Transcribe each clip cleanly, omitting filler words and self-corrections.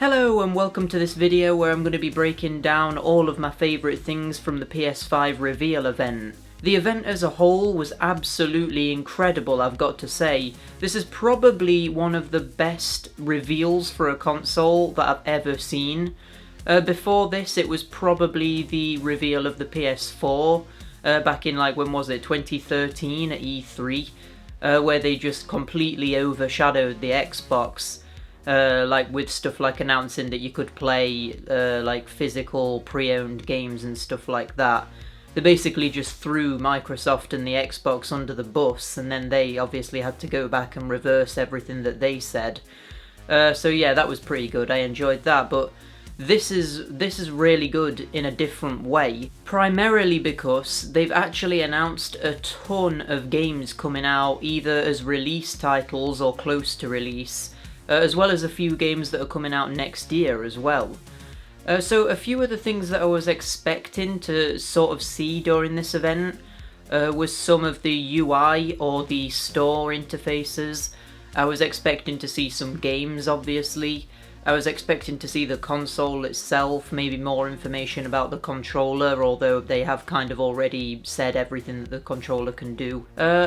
Hello and welcome to this video where I'm going to be breaking down all of my favourite things from the PS5 reveal event. The event as a whole was absolutely incredible, I've got to say. This is probably one of the best reveals for a console that I've ever seen. Before this it was probably the reveal of the PS4 back in when was it, 2013 at E3, where they just completely overshadowed the Xbox. With stuff like announcing that you could play physical pre-owned games and stuff like that. They basically just threw Microsoft and the Xbox under the bus, and then they obviously had to go back and reverse everything that they said. So yeah, that was pretty good. I enjoyed that, but this is really good in a different way. Primarily because they've actually announced a ton of games coming out either as release titles or close to release. As well as a few games that are coming out next year as well. So a few of the things that I was expecting to sort of see during this event was some of the UI or the store interfaces. I was expecting to see some games, obviously. I was expecting to see the console itself, maybe more information about the controller, although they have kind of already said everything that the controller can do. They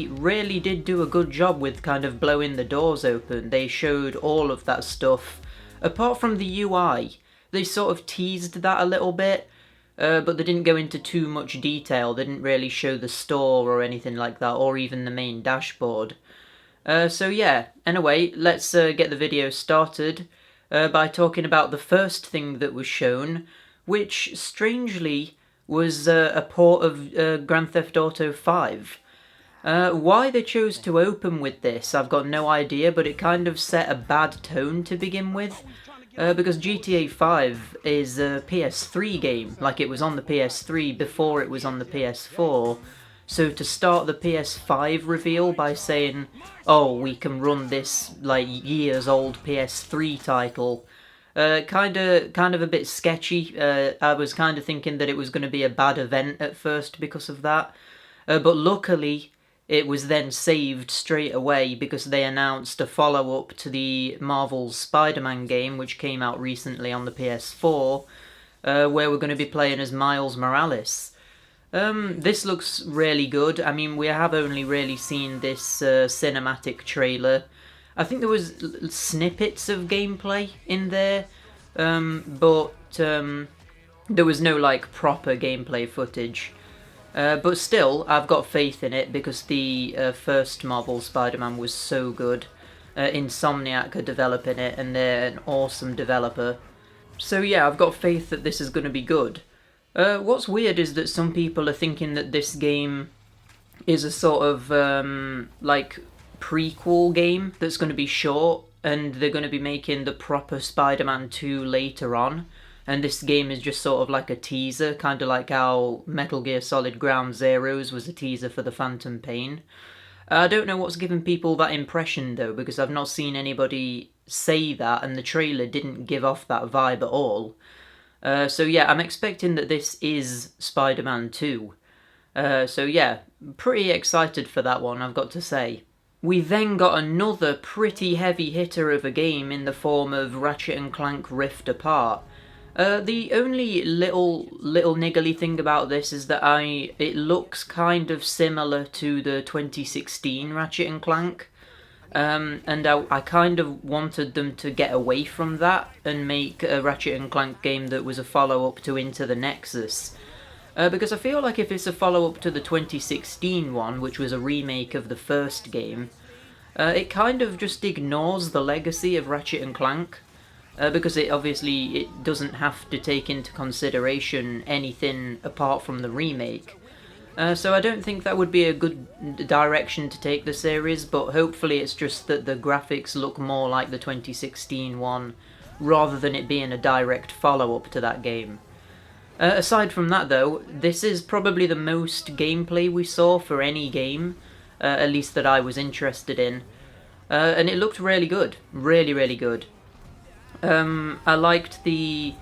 really did do a good job with kind of blowing the doors open. They showed all of that stuff. Apart from the UI, they sort of teased that a little bit, but they didn't go into too much detail. They didn't really show the store or anything like that, or even the main dashboard. Anyway, let's get the video started by talking about the first thing that was shown, which, strangely, was a port of Grand Theft Auto 5. Why they chose to open with this, I've got no idea, but it kind of set a bad tone to begin with, because GTA 5 is a PS3 game, like it was on the PS3 before it was on the PS4. So to start the PS5 reveal by saying, oh, we can run this years old PS3 title, kind of a bit sketchy. I was kind of thinking that it was going to be a bad event at first because of that, but luckily it was then saved straight away because they announced a follow-up to the Marvel's SpiderMan game, which came out recently on the PS4, where we're going to be playing as Miles Morales. This looks really good. I mean, we have only really seen this cinematic trailer. I think there was snippets of gameplay in there, but there was no proper gameplay footage. But still, I've got faith in it because the first Marvel Spider-Man was so good. Insomniac are developing it, and they're an awesome developer. So yeah, I've got faith that this is going to be good. What's weird is that some people are thinking that this game is a sort of prequel game that's going to be short, and they're going to be making the proper Spider-Man 2 later on, and this game is just sort of like a teaser, kind of like how Metal Gear Solid Ground Zeroes was a teaser for the Phantom Pain. I don't know what's given people that impression though, because I've not seen anybody say that, and the trailer didn't give off that vibe at all. So yeah, I'm expecting that this is Spider-Man 2. So yeah, pretty excited for that one, I've got to say. We then got another pretty heavy hitter of a game in the form of Ratchet and Clank Rift Apart. The only little niggly thing about this is that it looks kind of similar to the 2016 Ratchet and Clank. And I kind of wanted them to get away from that and make a Ratchet and Clank game that was a follow-up to Into the Nexus. Because I feel like if it's a follow-up to the 2016 one, which was a remake of the first game, it kind of just ignores the legacy of Ratchet and Clank. Because it doesn't have to take into consideration anything apart from the remake. So I don't think that would be a good direction to take the series, but hopefully it's just that the graphics look more like the 2016 one, rather than it being a direct follow-up to that game. Aside from that though, this is probably the most gameplay we saw for any game, at least that I was interested in, and it looked really good, really good. I liked the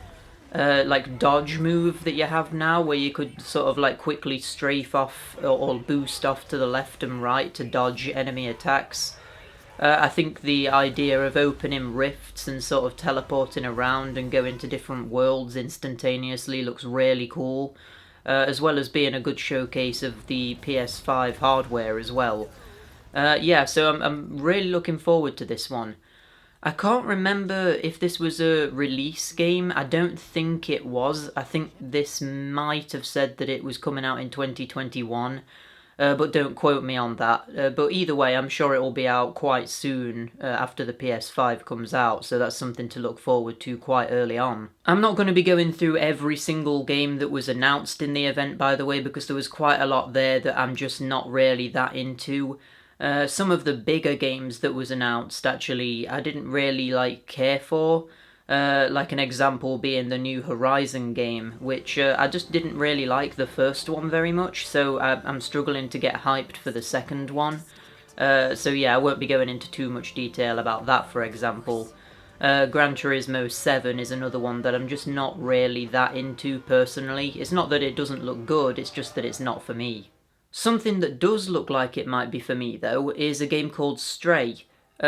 dodge move that you have now, where you could sort of quickly strafe off or boost off to the left and right to dodge enemy attacks. I think the idea of opening rifts and sort of teleporting around and going to different worlds instantaneously looks really cool, as well as being a good showcase of the PS5 hardware as well. Yeah, so I'm really looking forward to this one. I can't remember if this was a release game. I don't think it was. I think this might have said that it was coming out in 2021. But don't quote me on that. But either way, I'm sure it will be out quite soon after the PS5 comes out, so that's something to look forward to quite early on. I'm not going to be going through every single game that was announced in the event, by the way, because there was quite a lot there that I'm just not really that into. Some of the bigger games that was announced, actually, I didn't really care for. Like an example being the new Horizon game, which I just didn't really like the first one very much, so I'm struggling to get hyped for the second one. So yeah, I won't be going into too much detail about that, for example. Gran Turismo 7 is another one that I'm just not really that into personally. It's not that it doesn't look good, it's just that it's not for me. Something that does look like it might be for me, though, is a game called Stray.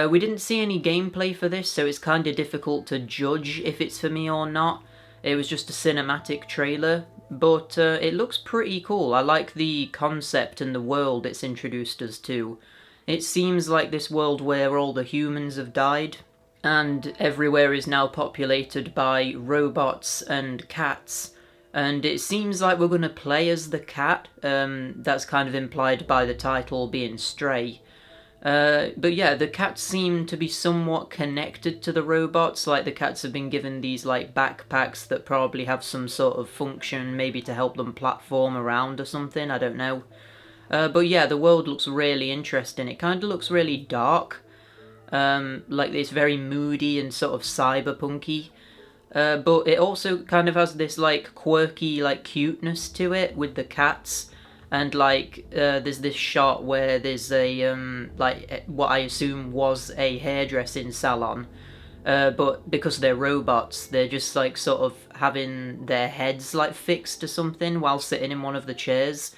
We didn't see any gameplay for this, so it's kind of difficult to judge if it's for me or not. It was just a cinematic trailer, but it looks pretty cool. I like the concept and the world it's introduced us to. It seems like this world where all the humans have died, and everywhere is now populated by robots and cats. And it seems like we're going to play as the cat. That's kind of implied by the title being Stray. But yeah, the cats seem to be somewhat connected to the robots, like the cats have been given these backpacks that probably have some sort of function, maybe to help them platform around or something, I don't know. But yeah, the world looks really interesting. It kind of looks really dark, like it's very moody and sort of cyberpunky. But it also kind of has this quirky cuteness to it with the cats. And there's this shot where there's a what I assume was a hairdressing salon, but because they're robots, they're just sort of having their heads fixed to something while sitting in one of the chairs.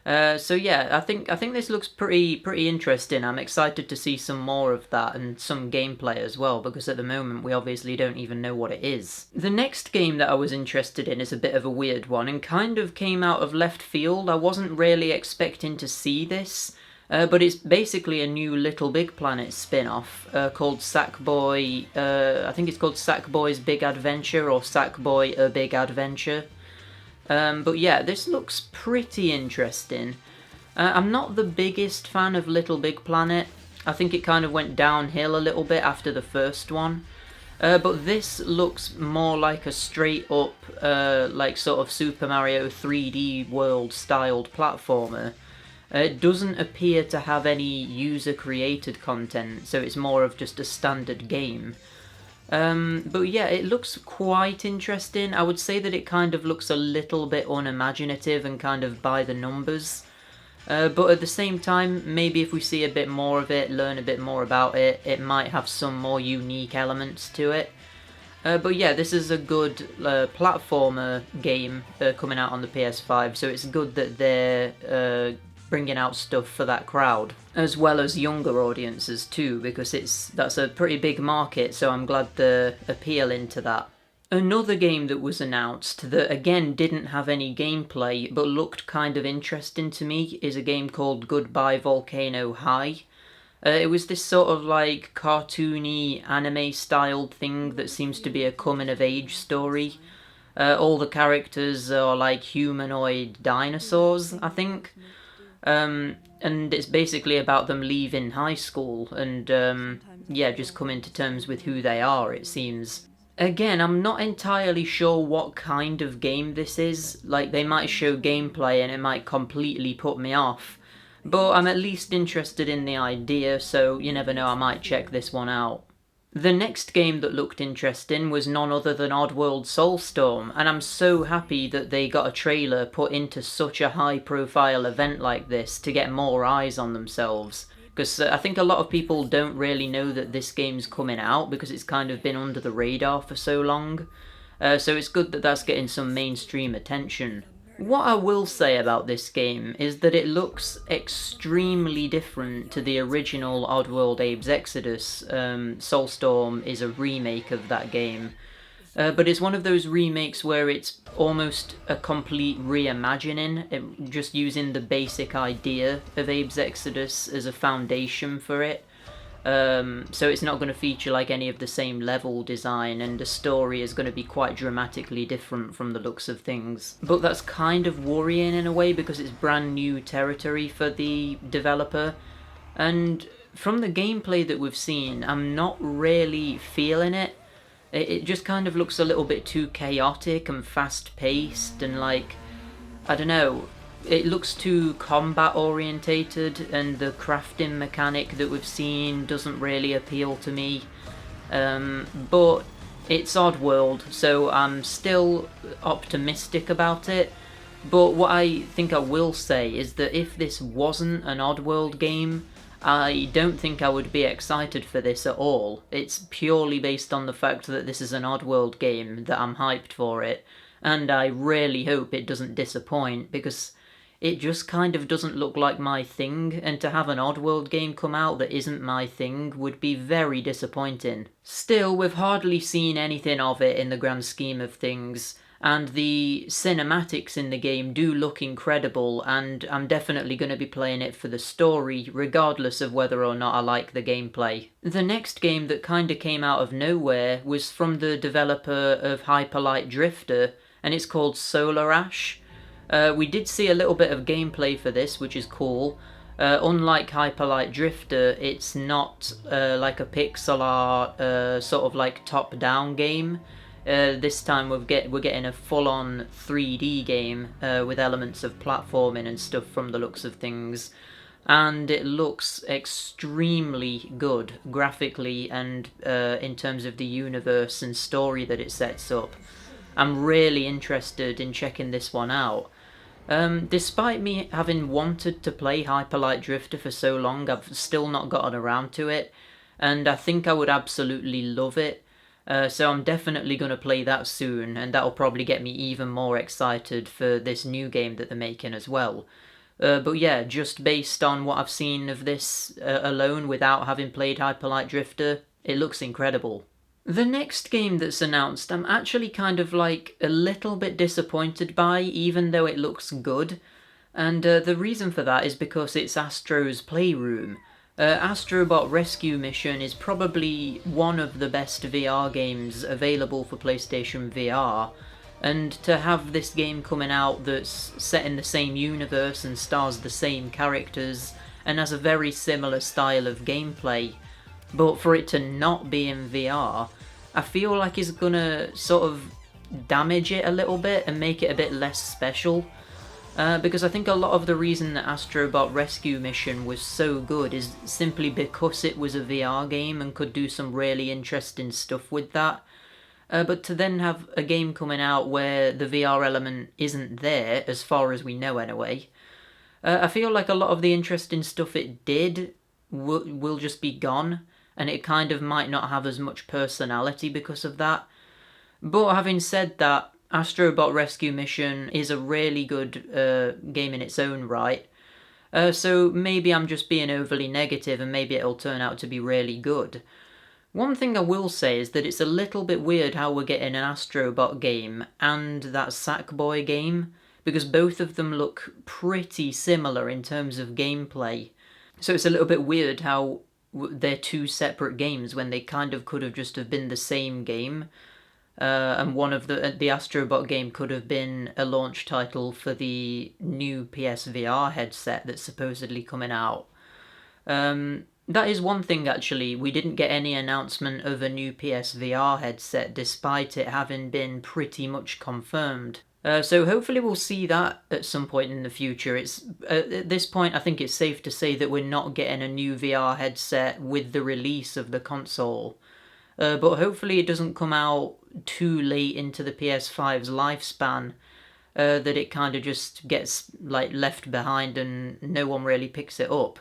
So yeah, I think this looks pretty interesting. I'm excited to see some more of that and some gameplay as well, because at the moment we obviously don't even know what it is. The next game that I was interested in is a bit of a weird one and kind of came out of left field. I wasn't really expecting to see this, but it's basically a new Little Big Planet spin-off called Sackboy. I think it's called Sackboy's Big Adventure or Sackboy A Big Adventure. But yeah, this looks pretty interesting. I'm not the biggest fan of Little Big Planet. I think it kind of went downhill a little bit after the first one. But this looks more like a straight up, sort of Super Mario 3D World styled platformer. It doesn't appear to have any user created content, so it's more of just a standard game. But yeah, it looks quite interesting. I would say that it kind of looks a little bit unimaginative and kind of by the numbers. But at the same time, maybe if we see a bit more of it, learn a bit more about it, it might have some more unique elements to it. But yeah, this is a good platformer game coming out on the PS5, so it's good that they're bringing out stuff for that crowd, as well as younger audiences too, because that's a pretty big market, so I'm glad they're appealing to that. Another game that was announced that again didn't have any gameplay but looked kind of interesting to me is a game called Goodbye Volcano Hi. It was this sort of cartoony anime styled thing that seems to be a coming of age story. All the characters are humanoid dinosaurs, I think. And it's basically about them leaving high school and, yeah, just coming to terms with who they are, it seems. Again, I'm not entirely sure what kind of game this is. They might show gameplay and it might completely put me off. But I'm at least interested in the idea, so you never know, I might check this one out. The next game that looked interesting was none other than Oddworld Soulstorm, and I'm so happy that they got a trailer put into such a high-profile event like this to get more eyes on themselves. Because I think a lot of people don't really know that this game's coming out because it's kind of been under the radar for so long. So it's good that that's getting some mainstream attention. What I will say about this game is that it looks extremely different to the original Oddworld Abe's Exodus. Soulstorm is a remake of that game. But it's one of those remakes where it's almost a complete reimagining, just using the basic idea of Abe's Exodus as a foundation for it. So it's not going to feature like any of the same level design, and the story is going to be quite dramatically different from the looks of things. But that's kind of worrying in a way because it's brand new territory for the developer, and from the gameplay that we've seen, I'm not really feeling it. It just kind of looks a little bit too chaotic and fast-paced, and like, I don't know, it looks too combat orientated, and the crafting mechanic that we've seen doesn't really appeal to me. But it's Oddworld, so I'm still optimistic about it. But what I think I will say is that if this wasn't an Oddworld game, I don't think I would be excited for this at all. It's purely based on the fact that this is an Oddworld game that I'm hyped for it, and I really hope it doesn't disappoint, because it just kind of doesn't look like my thing, and to have an Oddworld game come out that isn't my thing would be very disappointing. Still, we've hardly seen anything of it in the grand scheme of things, and the cinematics in the game do look incredible, and I'm definitely going to be playing it for the story, regardless of whether or not I like the gameplay. The next game that kinda came out of nowhere was from the developer of Hyperlight Drifter, and it's called Solar Ash. We did see a little bit of gameplay for this, which is cool. Unlike Hyperlight Drifter, it's not like a pixel art sort of like top-down game. This time we're getting a full-on 3D game with elements of platforming and stuff from the looks of things. And it looks extremely good graphically and in terms of the universe and story that it sets up. I'm really interested in checking this one out. Despite me having wanted to play Hyperlight Drifter for so long, I've still not gotten around to it, and I think I would absolutely love it. So I'm definitely going to play that soon, and that'll probably get me even more excited for this new game that they're making as well. But yeah, just based on what I've seen of this alone without having played Hyperlight Drifter, it looks incredible. The next game that's announced, I'm actually kind of like a little bit disappointed by, even though it looks good. And the reason for that is because it's Astros Playroom. Astrobot Rescue Mission is probably one of the best VR games available for PlayStation VR. And to have this game coming out that's set in the same universe and stars the same characters and has a very similar style of gameplay, but for it to not be in VR, I feel like it's gonna sort of damage it a little bit and make it a bit less special. Because I think a lot of the reason that Astrobot Rescue Mission was so good is simply because it was a VR game and could do some really interesting stuff with that. But to then have a game coming out where the VR element isn't there, as far as we know anyway, I feel like a lot of the interesting stuff it did will just be gone, and it kind of might not have as much personality because of that. But having said that, Astrobot Rescue Mission is a really good game in its own right. So maybe I'm just being overly negative and maybe it'll turn out to be really good. One thing I will say is that it's a little bit weird how we're getting an Astrobot game and that Sackboy game, because both of them look pretty similar in terms of gameplay. So it's a little bit weird how they're two separate games when they kind of could have just have been the same game. And one of the Astrobot game could have been a launch title for the new PSVR headset that's supposedly coming out. That is one thing actually, we didn't get any announcement of a new PSVR headset despite it having been pretty much confirmed. So hopefully we'll see that at some point in the future. It's at this point I think it's safe to say that we're not getting a new VR headset with the release of the console. But hopefully it doesn't come out too late into the PS5's lifespan, that it kind of just gets like left behind and no one really picks it up.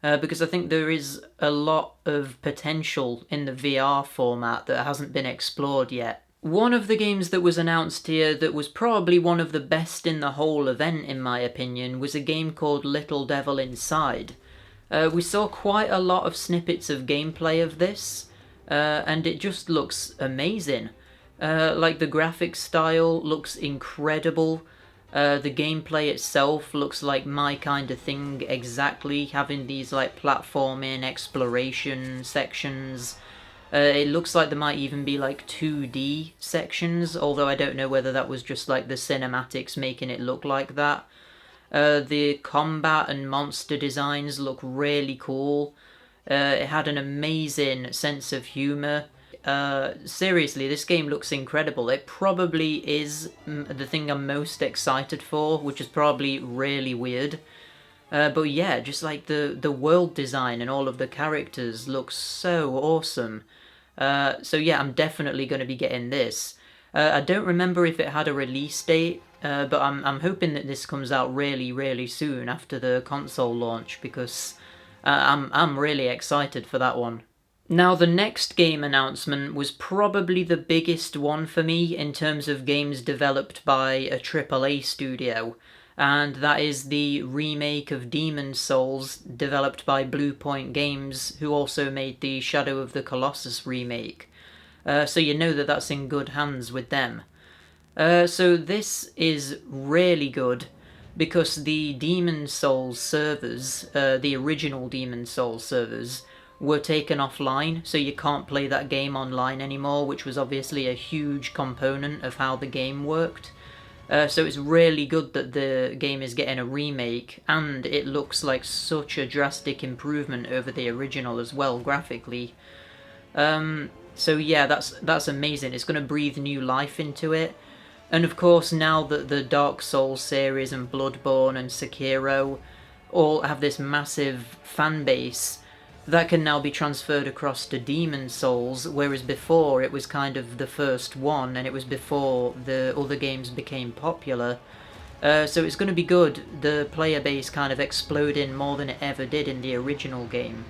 Because I think there is a lot of potential in the VR format that hasn't been explored yet. One of the games that was announced here that was probably one of the best in the whole event, in my opinion, was a game called Little Devil Inside. We saw quite a lot of snippets of gameplay of this, and it just looks amazing. Like, the graphics style looks incredible. The gameplay itself looks like my kind of thing exactly, having these like platforming exploration sections. It looks like there might even be like 2D sections, although I don't know whether that was just like the cinematics making it look like that. The combat and monster designs look really cool. It had an amazing sense of humour. Seriously, this game looks incredible. It probably is the thing I'm most excited for, which is probably really weird. But yeah, just like the world design and all of the characters looks so awesome. So yeah, I'm definitely going to be getting this. I don't remember if it had a release date, but I'm hoping that this comes out really, really soon after the console launch, because I'm really excited for that one. Now, the next game announcement was probably the biggest one for me in terms of games developed by a AAA studio, and that is the remake of Demon's Souls, developed by Blue Point Games, who also made the Shadow of the Colossus remake. So you know that that's in good hands with them. So this is really good, because the Demon's Souls servers, the original Demon's Souls servers, were taken offline, so you can't play that game online anymore, which was obviously a huge component of how the game worked. So it's really good that the game is getting a remake, and it looks like such a drastic improvement over the original as well, graphically. So yeah, that's amazing. It's going to breathe new life into it. And of course, now that the Dark Souls series and Bloodborne and Sekiro all have this massive fan base, that can now be transferred across to Demon's Souls, whereas before it was kind of the first one, and it was before the other games became popular. So it's going to be good, the player base kind of exploding more than it ever did in the original game.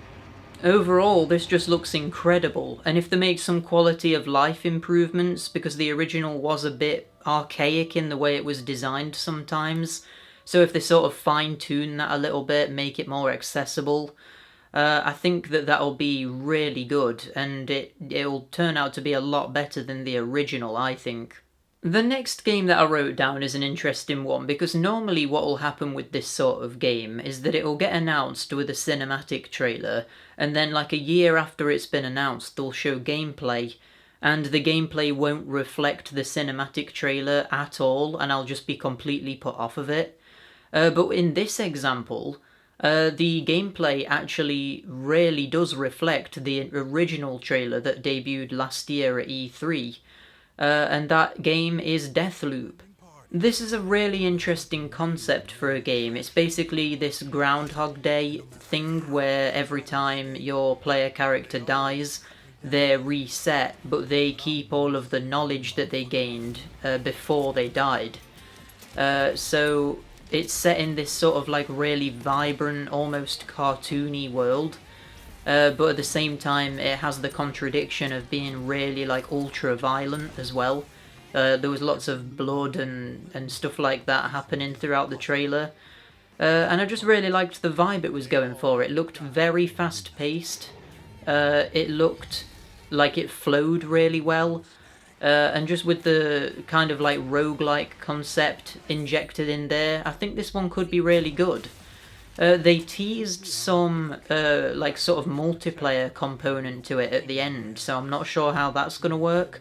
Overall, this just looks incredible, and if they make some quality of life improvements, because the original was a bit archaic in the way it was designed sometimes, so if they sort of fine-tune that a little bit, make it more accessible, I think that that'll be really good, and it'll turn out to be a lot better than the original, I think. The next game that I wrote down is an interesting one, because normally what will happen with this sort of game is that it'll get announced with a cinematic trailer, and then like a year after it's been announced they'll show gameplay, and the gameplay won't reflect the cinematic trailer at all, and I'll just be completely put off of it. But in this example, the gameplay actually really does reflect the original trailer that debuted last year at E3, and that game is Deathloop. This is a really interesting concept for a game. It's basically this Groundhog Day thing where every time your player character dies, they're reset, but they keep all of the knowledge that they gained before they died. So it's set in this sort of like really vibrant, almost cartoony world, but at the same time it has the contradiction of being really like ultra violent as well. There was lots of blood and stuff like that happening throughout the trailer, and I just really liked the vibe it was going for. It looked very fast paced, it looked like it flowed really well. And just with the kind of like roguelike concept injected in there, I think this one could be really good. They teased some like sort of multiplayer component to it at the end, so I'm not sure how that's going to work.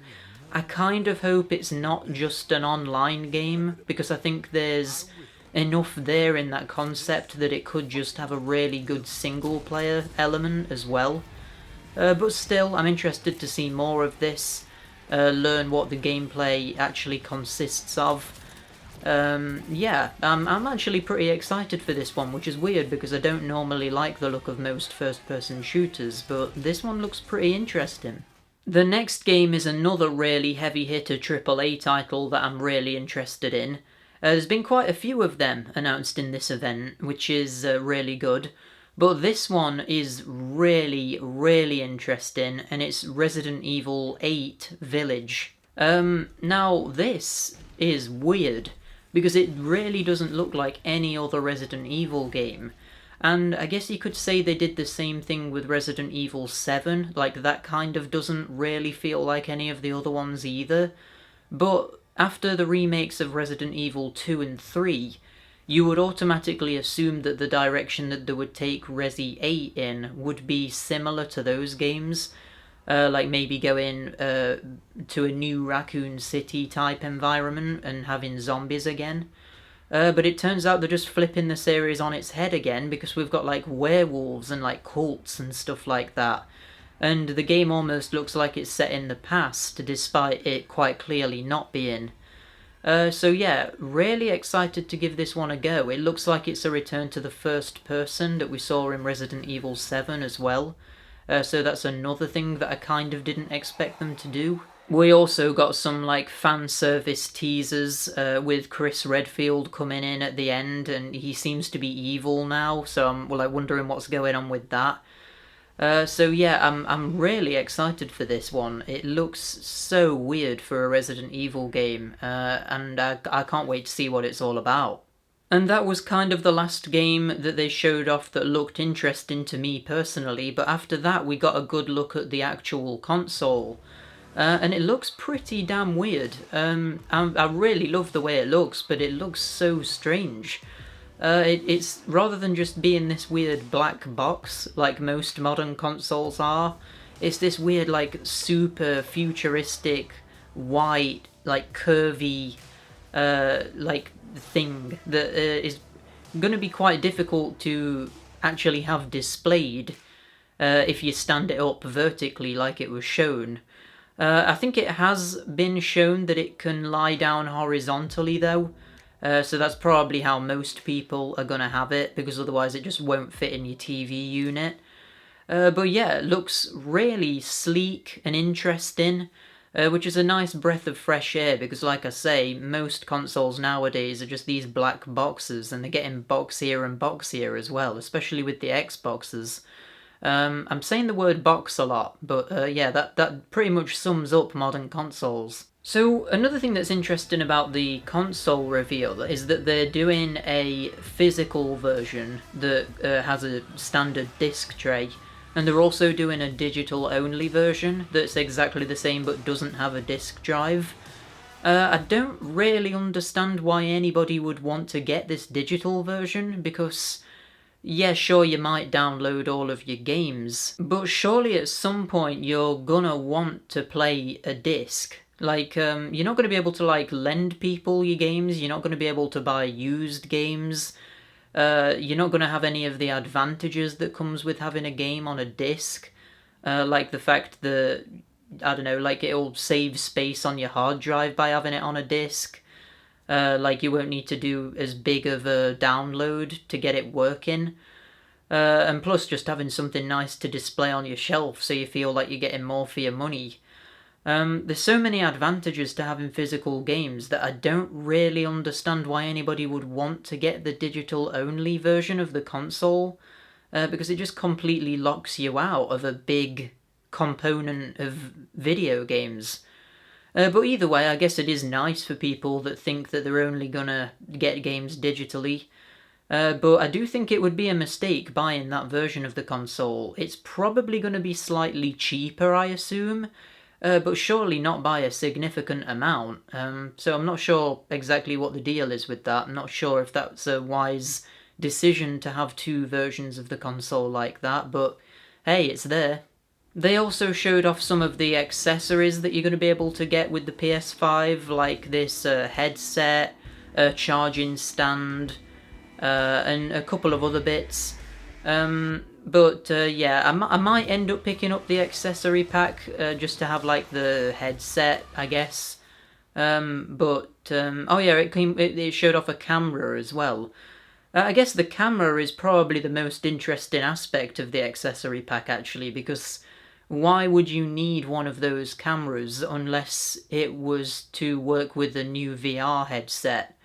I kind of hope it's not just an online game, because I think there's enough there in that concept that it could just have a really good single player element as well. But still, I'm interested to see more of this. Learn what the gameplay actually consists of. Yeah, I'm actually pretty excited for this one, which is weird because I don't normally like the look of most first-person shooters, but this one looks pretty interesting. The next game is another really heavy-hitter AAA title that I'm really interested in. There's been quite a few of them announced in this event, which is really good. But this one is really, really interesting, and it's Resident Evil 8 Village. Now this is weird, because it really doesn't look like any other Resident Evil game. And I guess you could say they did the same thing with Resident Evil 7, like that kind of doesn't really feel like any of the other ones either. But after the remakes of Resident Evil 2 and 3, you would automatically assume that the direction that they would take Resi 8 in would be similar to those games. Like maybe going to a new Raccoon City type environment and having zombies again. But it turns out they're just flipping the series on its head again, because we've got like werewolves and like cults and stuff like that. And the game almost looks like it's set in the past, despite it quite clearly not being. So yeah, really excited to give this one a go. It looks like it's a return to the first person that we saw in Resident Evil 7 as well. So that's another thing that I kind of didn't expect them to do. We also got some like fan service teasers with Chris Redfield coming in at the end, and he seems to be evil now, so I'm like wondering what's going on with that. So yeah, I'm really excited for this one. It looks so weird for a Resident Evil game, and I can't wait to see what it's all about. And that was kind of the last game that they showed off that looked interesting to me personally, but after that we got a good look at the actual console. And it looks pretty damn weird. I really love the way it looks, but it looks so strange. It's rather than just being this weird black box like most modern consoles are, it's this weird like super futuristic white like curvy like thing that is going to be quite difficult to actually have displayed if you stand it up vertically like it was shown. I think it has been shown that it can lie down horizontally though, so that's probably how most people are going to have it, because otherwise it just won't fit in your TV unit. But yeah, it looks really sleek and interesting, which is a nice breath of fresh air, because like I say, most consoles nowadays are just these black boxes, and they're getting boxier and boxier as well, especially with the Xboxes. I'm saying the word box a lot, but yeah, that pretty much sums up modern consoles. So another thing that's interesting about the console reveal is that they're doing a physical version that has a standard disc tray, and they're also doing a digital-only version that's exactly the same but doesn't have a disc drive. I don't really understand why anybody would want to get this digital version, because yeah, sure, you might download all of your games, but surely at some point you're gonna want to play a disc. Like, you're not gonna be able to, like, lend people your games, you're not gonna be able to buy used games, you're not gonna have any of the advantages that comes with having a game on a disc, like the fact that, I don't know, like, it'll save space on your hard drive by having it on a disc. Like you won't need to do as big of a download to get it working. And plus just having something nice to display on your shelf so you feel like you're getting more for your money. There's so many advantages to having physical games that I don't really understand why anybody would want to get the digital-only version of the console, because it just completely locks you out of a big component of video games. But either way, I guess it is nice for people that think that they're only gonna get games digitally. But I do think it would be a mistake buying that version of the console. It's probably gonna be slightly cheaper, I assume, but surely not by a significant amount. So I'm not sure exactly what the deal is with that. I'm not sure if that's a wise decision to have two versions of the console like that, but hey, it's there. They also showed off some of the accessories that you're going to be able to get with the PS5, like this headset, a charging stand, and a couple of other bits. But yeah, I might end up picking up the accessory pack just to have like the headset, I guess. Oh yeah, it showed off a camera as well. I guess the camera is probably the most interesting aspect of the accessory pack actually, because why would you need one of those cameras unless it was to work with the new VR headset?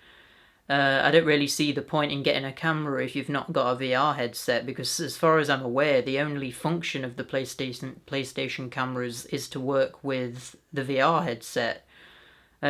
I don't really see the point in getting a camera if you've not got a VR headset, because as far as I'm aware, the only function of the PlayStation cameras is to work with the VR headset.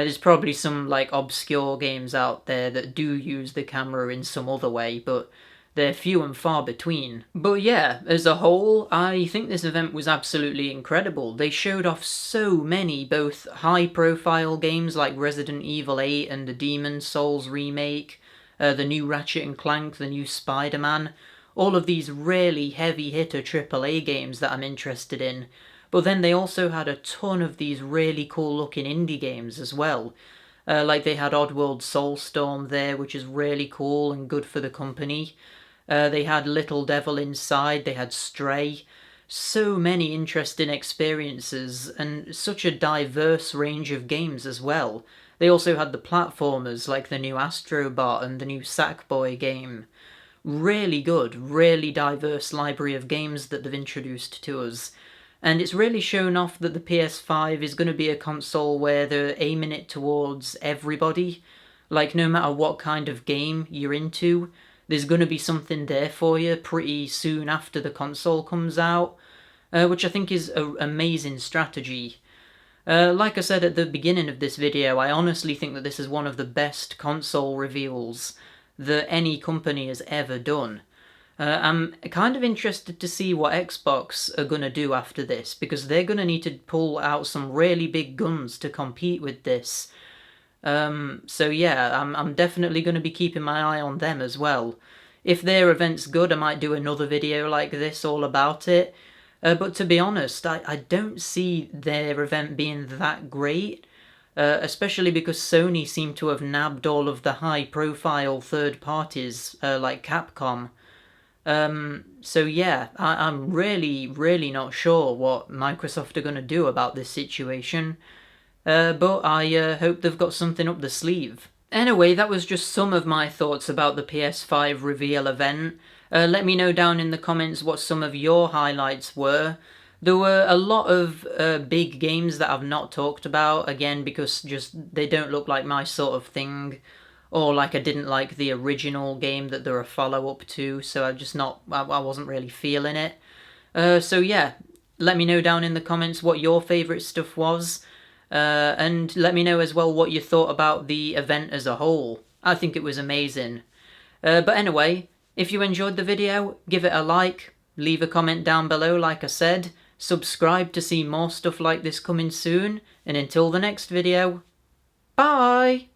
There's probably some like obscure games out there that do use the camera in some other way, but they're few and far between. But yeah, as a whole, I think this event was absolutely incredible. They showed off so many both high-profile games like Resident Evil 8 and the Demon's Souls remake, the new Ratchet and Clank, the new SpiderMan, all of these really heavy-hitter AAA games that I'm interested in. But then they also had a ton of these really cool-looking indie games as well. Like they had Oddworld Soulstorm there, which is really cool and good for the company. They had Little Devil Inside, they had Stray. So many interesting experiences, and such a diverse range of games as well. They also had the platformers, like the new Astro and the new Sackboy game. Really good, really diverse library of games that they've introduced to us. And it's really shown off that the PS5 is going to be a console where they're aiming it towards everybody. Like, no matter what kind of game you're into, there's going to be something there for you pretty soon after the console comes out, which I think is an amazing strategy. Like I said at the beginning of this video, I honestly think that this is one of the best console reveals that any company has ever done. I'm kind of interested to see what Xbox are going to do after this, because they're going to need to pull out some really big guns to compete with this. So yeah, I'm definitely going to be keeping my eye on them as well. If their event's good, I might do another video like this all about it. But to be honest, I don't see their event being that great. Especially because Sony seem to have nabbed all of the high-profile third parties, like Capcom. So yeah, I'm really, really not sure what Microsoft are going to do about this situation. But I hope they've got something up the sleeve. Anyway, that was just some of my thoughts about the PS5 reveal event. Let me know down in the comments what some of your highlights were. There were a lot of big games that I've not talked about, again, because just they don't look like my sort of thing. Or like I didn't like the original game that they're a follow-up to, so I wasn't really feeling it. So yeah, let me know down in the comments what your favourite stuff was. And let me know as well what you thought about the event as a whole. I think it was amazing. But anyway, if you enjoyed the video, give it a like, leave a comment down below like I said, subscribe to see more stuff like this coming soon, and until the next video, bye!